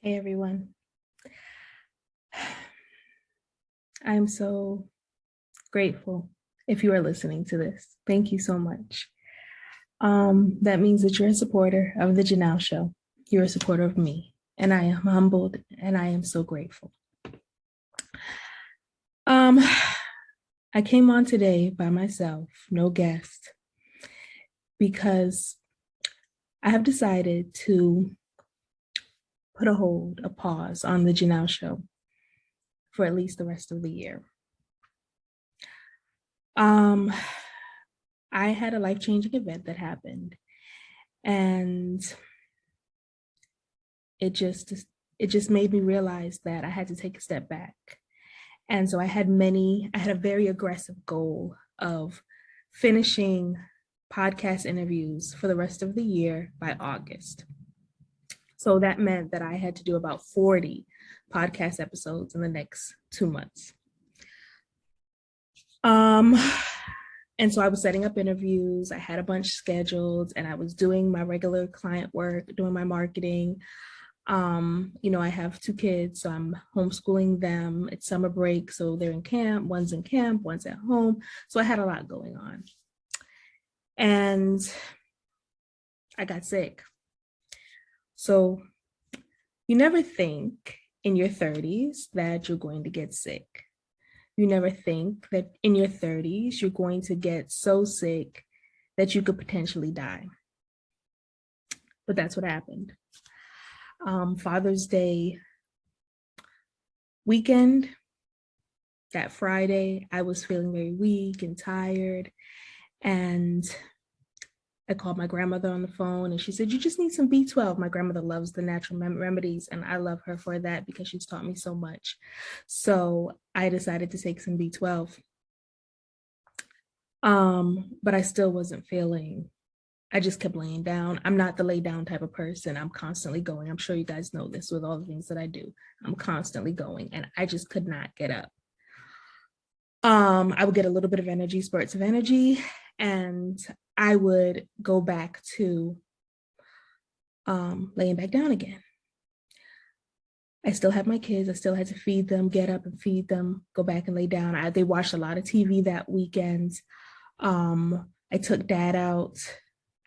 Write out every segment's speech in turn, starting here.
Hey everyone. I'm so grateful if you are listening to this. Thank you so much. That means that you're a supporter of the Janelle Show. You're a supporter of me, and I am humbled and I am so grateful. I came on today by myself, no guest, because I have decided to put a pause on the Janelle Show for at least the rest of the year. I had a life-changing event that happened, and it just made me realize that I had to take a step back. And so I had a very aggressive goal of finishing podcast interviews for the rest of the year by August. So that meant that I had to do about 40 podcast episodes in the next 2 months. And so I was setting up interviews. I had a bunch scheduled, and I was doing my regular client work, doing my marketing. I have 2 kids, so I'm homeschooling them. It's summer break, so they're in camp. One's in camp, one's at home. So I had a lot going on. And I got sick. So you never think in your 30s that you're going to get sick. You never think that in your 30s, you're going to get so sick that you could potentially die. But that's what happened. Father's Day weekend, that Friday, I was feeling very weak and tired. And I called my grandmother on the phone, and she said, "You just need some B12. My grandmother loves the natural remedies, and I love her for that because she's taught me so much. So I decided to take some B12. But I still wasn't feeling. I just kept laying down. I'm not the lay down type of person. I'm constantly going. I'm sure you guys know this with all the things that I do. I'm constantly going, and I just could not get up. I would get a little bit of energy, spurts of energy, and I would go back to laying back down again. I still had my kids. I still had to feed them, get up and feed them, go back and lay down. They watched a lot of TV that weekend. I took Dad out.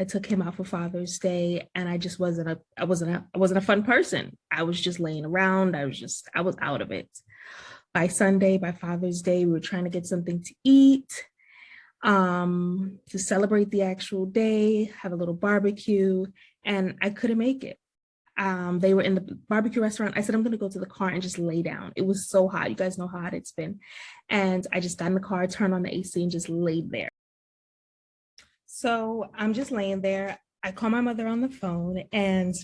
I took him out for Father's Day, and I just wasn't a fun person. I was just laying around. I was out of it. By Sunday, by Father's Day, we were trying to get something to eat, to celebrate the actual day, have a little barbecue, and I couldn't make it. They were in the barbecue restaurant. I said, I'm going to go to the car and just lay down. It was so hot. You guys know how hot it's been. And I just got in the car, turned on the AC, and just laid there. So I'm just laying there. I call my mother on the phone, and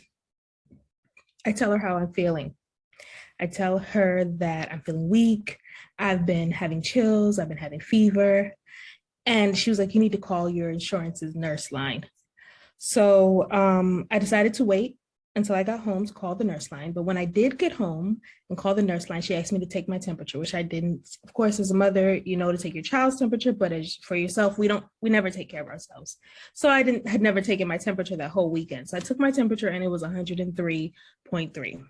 I tell her how I'm feeling. I tell her that I'm feeling weak. I've been having chills. I've been having fever. And she was like, "You need to call your insurance's nurse line." So I decided to wait until I got home to call the nurse line. But when I did get home and call the nurse line, she asked me to take my temperature, which I didn't. Of course, as a mother, you know to take your child's temperature, but as for yourself, we never take care of ourselves. So I had never taken my temperature that whole weekend. So I took my temperature, and it was 103.3.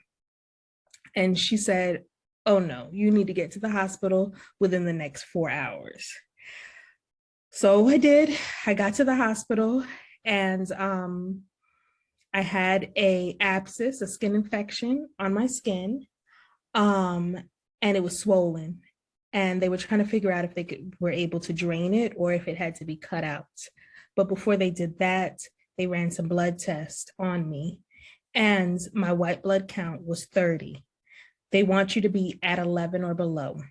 And she said, "Oh no, you need to get to the hospital within the next 4 hours." So I did. I got to the hospital, and I had a abscess, a skin infection on my skin, and it was swollen. And they were trying to figure out if were able to drain it or if it had to be cut out. But before they did that, they ran some blood tests on me, and my white blood count was 30. They want you to be at 11 or below,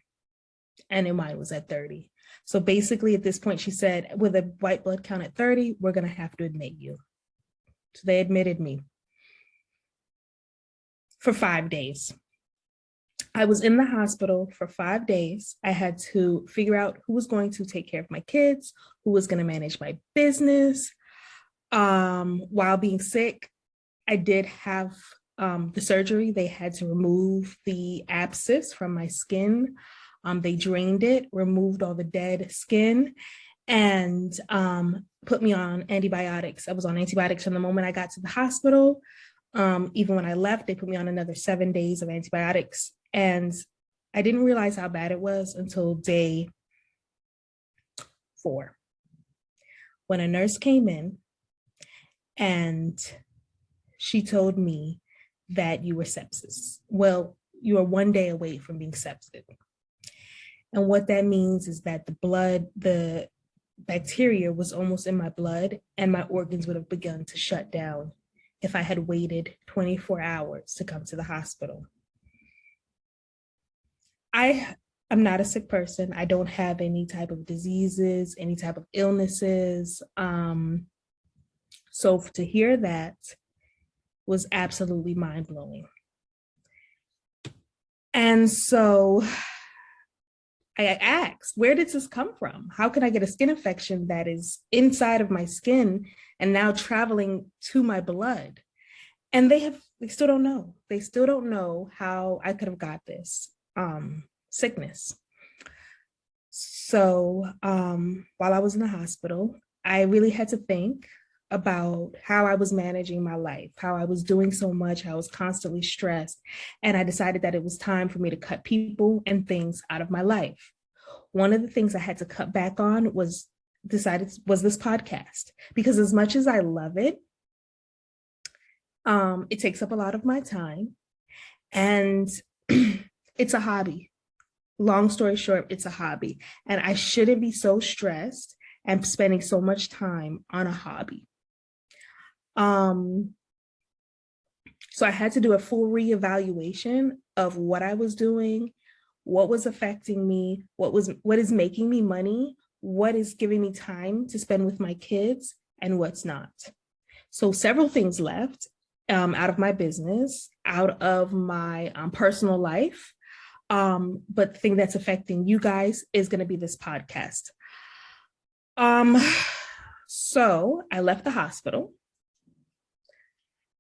and mine was at 30. So basically at this point, she said, with a white blood count at 30, we're going to have to admit you. So they admitted me for 5 days. I was in the hospital for 5 days. I had to figure out who was going to take care of my kids, who was going to manage my business. While being sick, I did have the surgery. They had to remove the abscess from my skin. They drained it, removed all the dead skin, and put me on antibiotics. I was on antibiotics from the moment I got to the hospital Even when I left, they put me on another 7 days of antibiotics. And I didn't realize how bad it was until day 4, when a nurse came in and she told me that you were sepsis. Well, you are 1 day away from being septic. And what that means is that the bacteria was almost in my blood, and my organs would have begun to shut down if I had waited 24 hours to come to the hospital. I am not a sick person. I don't have any type of diseases, any type of illnesses. So to hear that was absolutely mind-blowing. And so I asked, where did this come from? How can I get a skin infection that is inside of my skin and now traveling to my blood? And they still don't know. They still don't know how I could have got this sickness. So while I was in the hospital, I really had to think about how I was managing my life, how I was doing so much, how I was constantly stressed. And I decided that it was time for me to cut people and things out of my life. One of the things I had to cut back on was this podcast, because as much as I love it, it takes up a lot of my time, and it's a hobby. Long story short, it's a hobby, and I shouldn't be so stressed and spending so much time on a hobby. So I had to do a full reevaluation of what I was doing, what was affecting me, what is making me money, what is giving me time to spend with my kids, and what's not. So several things left out of my business, out of my personal life. But the thing that's affecting you guys is going to be this podcast. So I left the hospital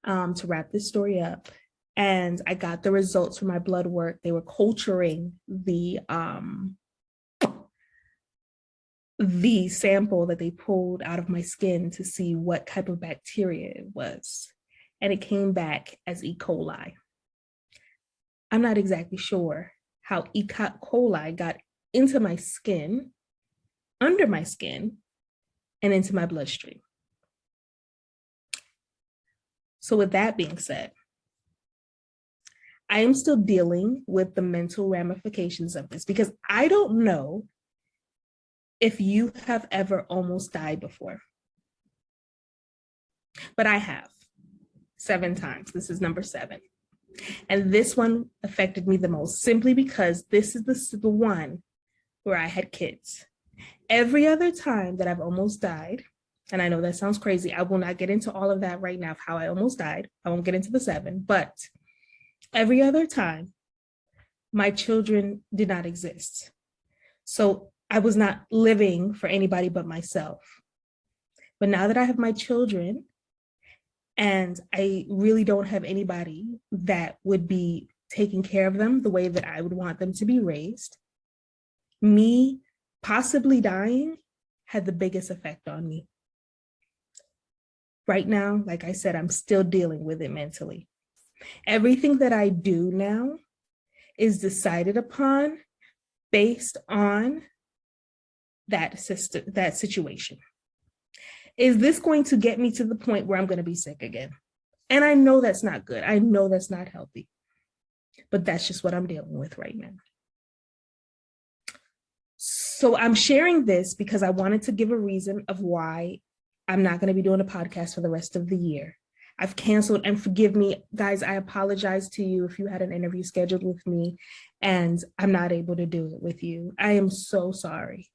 to wrap this story up, and I got the results from my blood work. They were culturing the sample that they pulled out of my skin to see what type of bacteria it was, and it came back as E. coli. I'm not exactly sure how E. coli got into my skin, under my skin, and into my bloodstream. So with that being said, I am still dealing with the mental ramifications of this, because I don't know if you have ever almost died before, but I have 7 times. This is number 7. And this one affected me the most, simply because this is the one where I had kids. Every other time that I've almost died, and I know that sounds crazy, I will not get into all of that right now of how I almost died. I won't get into the 7, but every other time, my children did not exist. So I was not living for anybody but myself. But now that I have my children, and I really don't have anybody that would be taking care of them the way that I would want them to be raised, me possibly dying had the biggest effect on me. Right now, like I said, I'm still dealing with it mentally. Everything that I do now is decided upon based on that situation. Is this going to get me to the point where I'm going to be sick again? And I know that's not good. I know that's not healthy. But that's just what I'm dealing with right now. So I'm sharing this because I wanted to give a reason of why I'm not going to be doing a podcast for the rest of the year. I've canceled, and forgive me, guys, I apologize to you if you had an interview scheduled with me and I'm not able to do it with you. I am so sorry.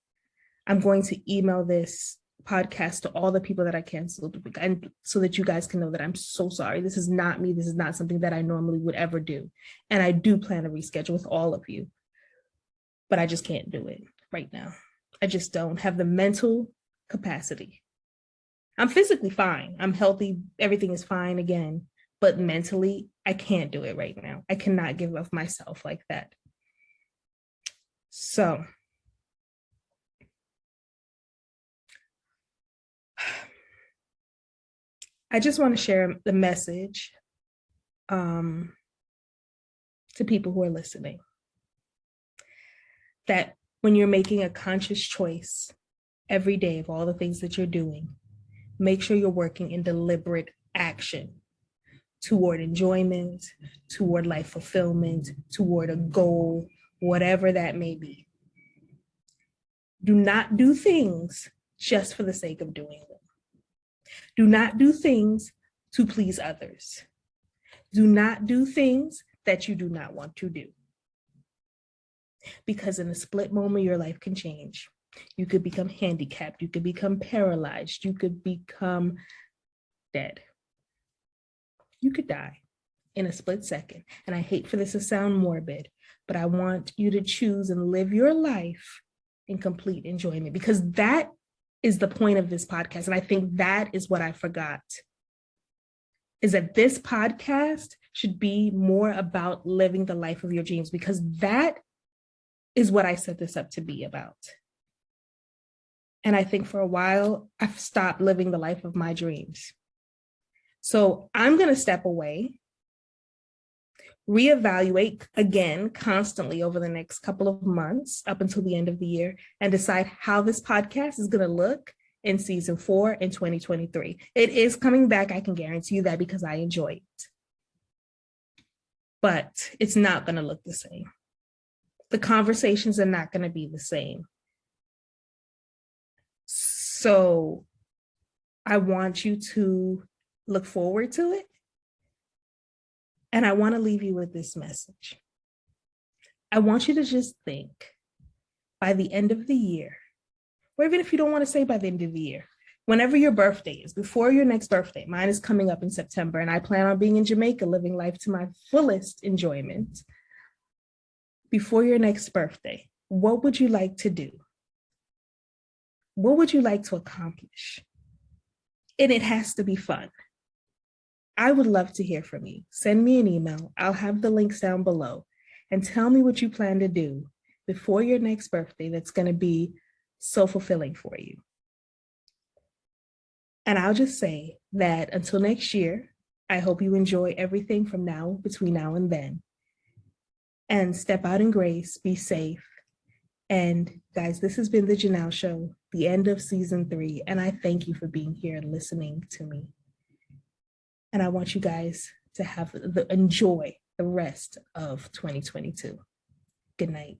I'm going to email this podcast to all the people that I canceled, and so that you guys can know that I'm so sorry. This is not me. This is not something that I normally would ever do. And I do plan to reschedule with all of you, but I just can't do it right now. I just don't have the mental capacity. I'm physically fine. I'm healthy. Everything is fine again, but mentally, I can't do it right now. I cannot give up myself like that. So I just want to share the message to people who are listening, that when you're making a conscious choice every day of all the things that you're doing, make sure you're working in deliberate action toward enjoyment, toward life fulfillment, toward a goal, whatever that may be. Do not do things just for the sake of doing them. Do not do things to please others. Do not do things that you do not want to do. Because in a split moment, your life can change. You could become handicapped. You could become paralyzed. You could become dead. You could die in a split second. And I hate for this to sound morbid, but I want you to choose and live your life in complete enjoyment, because that is the point of this podcast. And I think that is what I forgot, is that this podcast should be more about living the life of your dreams, because that is what I set this up to be about. And I think for a while, I've stopped living the life of my dreams. So I'm going to step away, reevaluate again constantly over the next couple of months up until the end of the year, and decide how this podcast is going to look in season 4 in 2023. It is coming back, I can guarantee you that, because I enjoy it. But it's not going to look the same. The conversations are not going to be the same. So I want you to look forward to it. And I want to leave you with this message. I want you to just think, by the end of the year, or even if you don't want to say by the end of the year, whenever your birthday is, before your next birthday, mine is coming up in September, and I plan on being in Jamaica, living life to my fullest enjoyment. Before your next birthday, what would you like to do? What would you like to accomplish? And it has to be fun. I would love to hear from you. Send me an email. I'll have the links down below, and tell me what you plan to do before your next birthday that's going to be so fulfilling for you. And I'll just say that until next year, I hope you enjoy everything from now, between now and then. And step out in grace, be safe. And guys, this has been the Janelle Show, the end of season 3. And I thank you for being here and listening to me. And I want you guys to enjoy the rest of 2022. Good night.